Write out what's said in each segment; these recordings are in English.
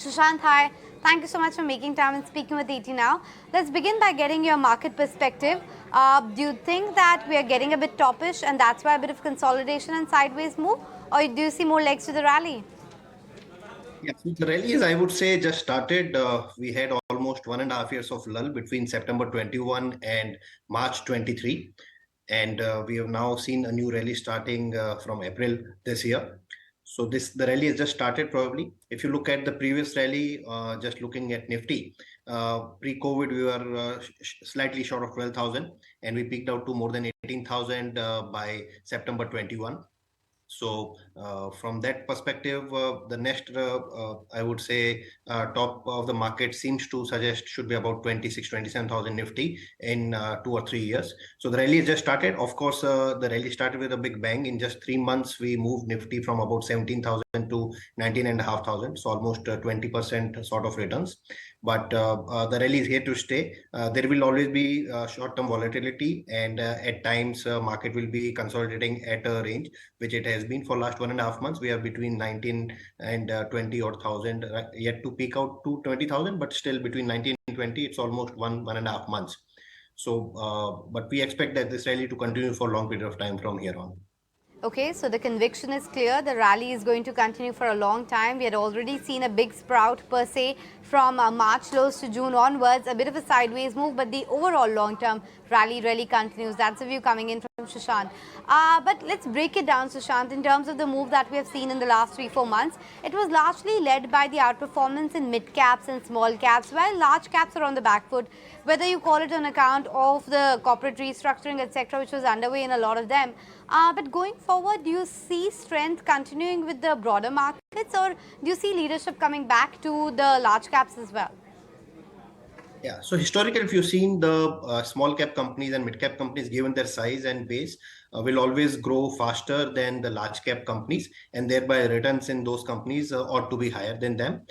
Sushant, hi. Thank you so much for making time and speaking with ET now. Let's begin by getting your market perspective. Do you think that we are getting a bit toppish and that's why a bit of consolidation and sideways move? Or do you see more legs to the rally? Yeah, so the rallies, I would say, just started. We had almost 1.5 years of lull between September 21 and March 23. And we have now seen a new rally starting from April this year. So the rally has just started probably. If you look at the previous rally, just looking at Nifty, pre-COVID, we were slightly short of 12,000 and we peaked out to more than 18,000 by September 21. So from that perspective, the next, I would say, top of the market seems to suggest should be about 27,000 Nifty in 2 or 3 years. So the rally has just started. Of course, the rally started with a big bang. In just 3 months, we moved Nifty from about 17,000 to 19,500. So almost 20% sort of returns. But the rally is here to stay. There will always be short-term volatility, and at times market will be consolidating at a range which it has been for last 1.5 months. We are between 19 and 20 or thousand, yet to peak out to 20,000, but still between 19 and 20, it's almost 1.5 months. So, but we expect that this rally to continue for a long period of time from here on. Okay, so the conviction is clear. The rally is going to continue for a long time. We had already seen a big sprout per se from March lows to June onwards, a bit of a sideways move, but the overall long-term rally really continues. That's the view coming in from Sushant. But let's break it down, Sushant, in terms of the move that we have seen in the last 3-4 months. It was largely led by the outperformance in mid caps and small caps, while large caps are on the back foot. Whether you call it on account of the corporate restructuring, etc., which was underway in a lot of them. But going forward, do you see strength continuing with the broader markets, or do you see leadership coming back to the large caps as well? Yeah, so historically, if you've seen the small cap companies and mid cap companies, given their size and base, will always grow faster than the large cap companies, and thereby returns in those companies ought to be higher than them.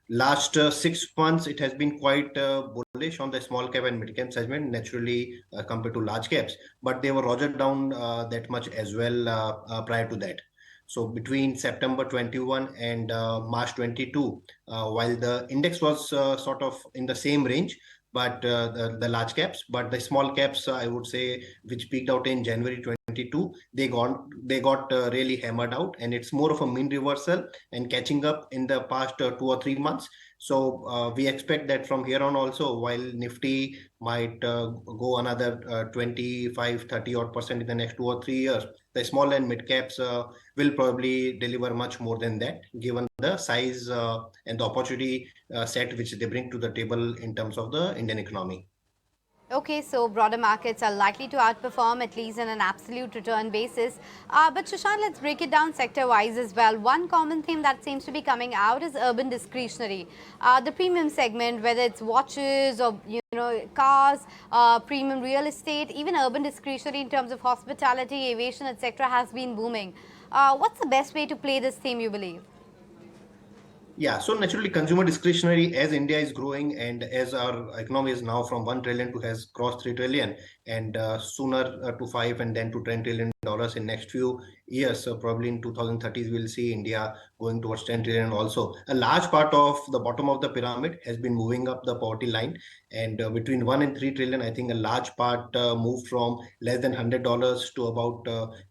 Last 6 months, it has been quite bullish on the small cap and mid cap segment, naturally compared to large caps, but they were rogered down that much as well prior to that. So between September 21 and March 22, while the index was sort of in the same range, but the large caps, but the small caps, I would say, which peaked out in January 22, they got really hammered out, and it's more of a mean reversal and catching up in the past 2 or 3 months. So we expect that from here on also, while Nifty might go another 25, 30 odd percent in the next 2 or 3 years, the small and mid caps will probably deliver much more than that, given the size and the opportunity set which they bring to the table in terms of the Indian economy. Okay, so broader markets are likely to outperform at least on an absolute return basis. But Sushant, let's break it down sector-wise as well. One common theme that seems to be coming out is urban discretionary. The premium segment, whether it's watches or cars, premium real estate, even urban discretionary in terms of hospitality, aviation, etc., has been booming. What's the best way to play this theme, you believe? Yeah, so naturally, consumer discretionary, as India is growing and as our economy is now from 1 trillion to has crossed 3 trillion, and sooner to 5 and then to $10 trillion in next few years. So probably in 2030s, we'll see India going towards 10 trillion also. A large part of the bottom of the pyramid has been moving up the poverty line, and between 1 and 3 trillion, I think a large part moved from less than $100 to about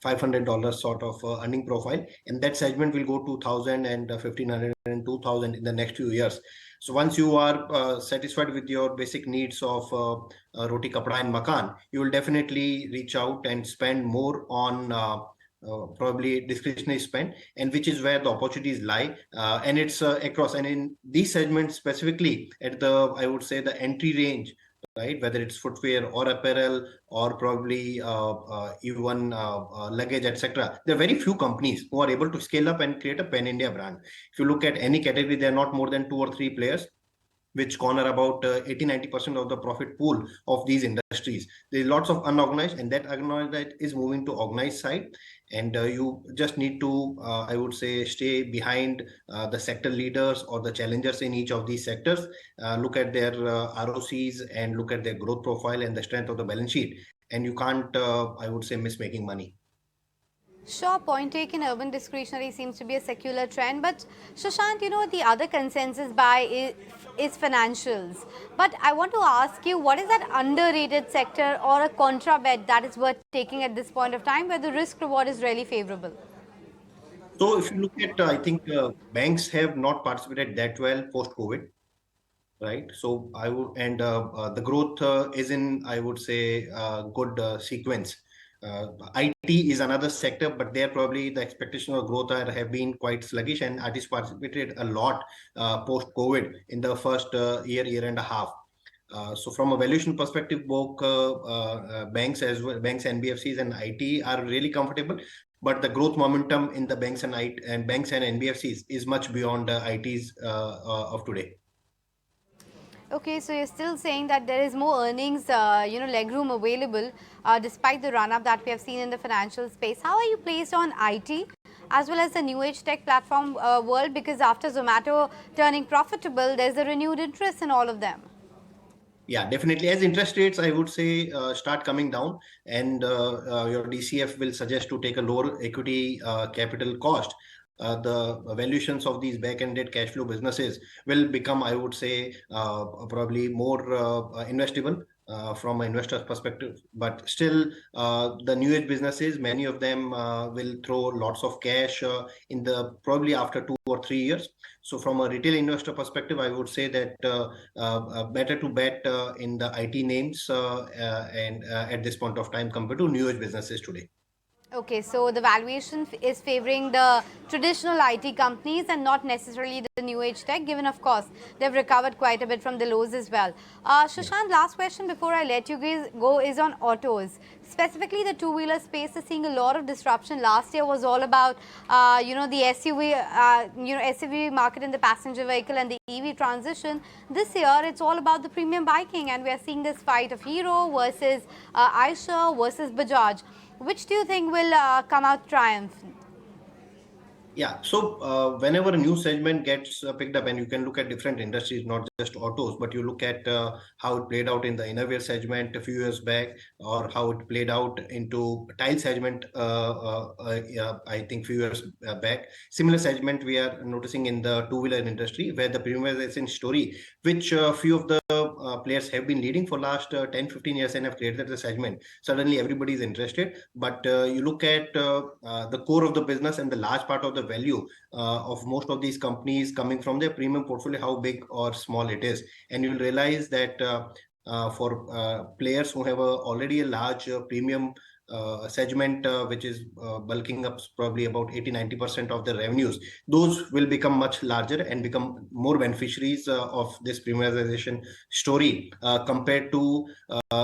$500 sort of earning profile, and that segment will go to 1,000 and 1,500 and 2,000 in the next few years. So once you are satisfied with your basic needs of roti, kapda, and makan, you will definitely reach out and spend more on probably discretionary spend, and which is where the opportunities lie. And it's across, and in these segments specifically at the, I would say, the entry range, right? Whether it's footwear or apparel or probably even luggage, etc. There are very few companies who are able to scale up and create a pan-India brand. If you look at any category, there are not more than 2 or 3 players which corner about 80-90% of the profit pool of these industries. There's lots of unorganized, and that unorganized is moving to organized side, and you just need to I would say stay behind the sector leaders or the challengers in each of these sectors, look at their ROCs and look at their growth profile and the strength of the balance sheet, and you can't I would say miss making money. Sure, point taken. Urban discretionary seems to be a secular trend. But Sushant, the other consensus buy is financials. But I want to ask you, what is that underrated sector or a contra bet that is worth taking at this point of time where the risk reward is really favorable? So if you look at, I think banks have not participated that well post-COVID, right? So I would, and the growth is in, I would say, good sequence. IT is another sector, but there probably the expectation of growth have been quite sluggish, and artists participated a lot post-COVID in the first year and a half. So from a valuation perspective, both banks as well, banks, NBFCs and IT are really comfortable. But the growth momentum in the banks and banks and NBFCs is much beyond ITs of today. Okay, so you're still saying that there is more earnings, legroom available despite the run-up that we have seen in the financial space. How are you placed on IT as well as the new age tech platform world? Because after Zomato turning profitable, there's a renewed interest in all of them. Yeah, definitely. As interest rates, I would say, start coming down, and your DCF will suggest to take a lower equity capital cost. The valuations of these back-ended cash flow businesses will become, I would say, probably more investable from an investor's perspective. But still, the new age businesses, many of them will throw lots of cash in the probably after 2 or 3 years. So from a retail investor perspective, I would say that better to bet in the IT names and at this point of time compared to new age businesses today. Okay, so the valuation is favoring the traditional IT companies and not necessarily the new age tech, given, of course, they've recovered quite a bit from the lows as well. Yeah. Sushant, last question before I let you guys go is on autos. Specifically, the two-wheeler space is seeing a lot of disruption. Last year was all about, the SUV market in the passenger vehicle and the EV transition. This year, it's all about the premium biking, and we are seeing this fight of Hero versus Eicher versus Bajaj. Which do you think will come out triumphant? Yeah, so whenever a new segment gets picked up, and you can look at different industries, not just autos, but you look at how it played out in the innerwear segment a few years back, or how it played out into tile segment, yeah, I think few years back. Similar segment we are noticing in the two-wheeler industry, where the premiumization story, which few of the players have been leading for last 10, 15 years and have created the segment. Suddenly everybody is interested, but you look at the core of the business and the large part of the value of most of these companies coming from their premium portfolio, how big or small it is. And you'll realize that for players who have already a large premium segment, which is bulking up probably about 80-90% of the revenues, those will become much larger and become more beneficiaries of this premiumization story compared to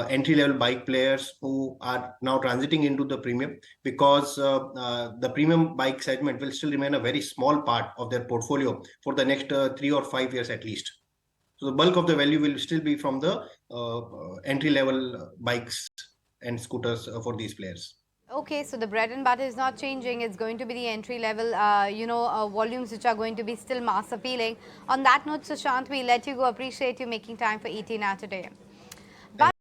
entry level bike players who are now transiting into the premium, because the premium bike segment will still remain a very small part of their portfolio for the next 3 or 5 years at least. So the bulk of the value will still be from the entry level bikes and scooters for these players. Okay, so the bread and butter is not changing. It's going to be the entry level, volumes which are going to be still mass appealing. On that note, Sushant, we let you go. Appreciate you making time for ET now today. But